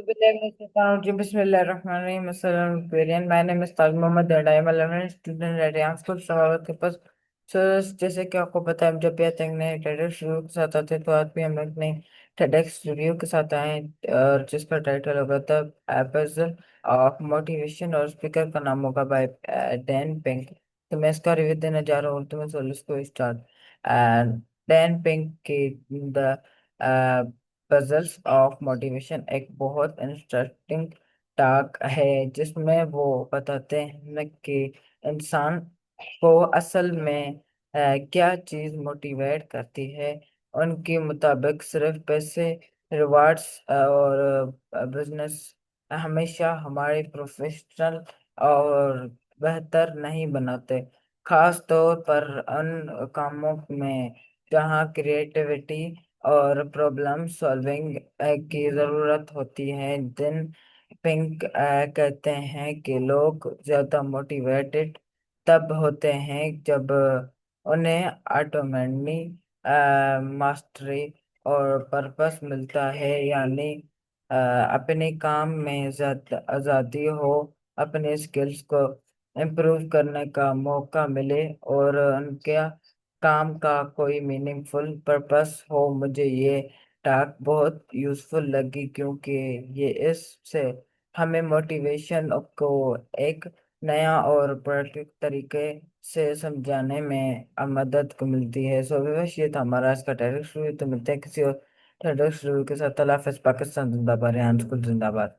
Bismillahirrahmanirrahim. Assalamu alaikum. My name is Taj Mohammed and I am a learner student at Young School Sarawak campus. So, जैसे कि आपको पता है, जब भी आते हैं नए TEDx रिव्यू के साथ आते हैं, तो आज भी हम लोग नए TEDx रिव्यू के साथ आए हैं, और जिसका टाइटल होगा द एपिसोड ऑफ मोटिवेशन, और स्पीकर का नाम होगा बाय डैन पिंक। तो मैं इसका रिव्यू देने जा रहा हूँ, तो मैं सोल्यूस को स्टार्ट। एंड डैन पिंक की द पजल्स ऑफ मोटिवेशन एक बहुत इंटरेस्टिंग टॉक है, जिसमें वो बताते हैं कि इंसान को असल में क्या चीज़ मोटिवेट करती है। उनके मुताबिक सिर्फ पैसे, रिवार्ड्स और बिजनेस हमेशा हमारे प्रोफेशनल और बेहतर नहीं बनाते, खास तौर पर उन कामों में जहाँ क्रिएटिविटी और प्रॉब्लम सॉल्विंग की ज़रूरत होती है। दिन पिंक कहते हैं कि लोग ज़्यादा मोटिवेटेड तब होते हैं जब उन्हें ऑटोमेटली मास्टरी और पर्पस मिलता है, यानी अपने काम में ज़्यादा आज़ादी हो, अपने स्किल्स को इम्प्रूव करने का मौका मिले और उनके काम का कोई मीनिंगफुल पर्पस हो। मुझे ये टॉक बहुत यूज़फुल लगी, क्योंकि ये इससे हमें मोटिवेशन को एक नया और प्रैक्टिकल तरीके से समझाने में मदद को मिलती है। सो विवश, ये था हमारा आज का टेरिक्स रिव्यू। तो मिलते हैं किसी और टेरिक्स रिव्यू के साथ। अल्लाह हाफ़िज़। पाकिस्तान जिंदाबाद, रेहान स्कूल जिंदाबाद।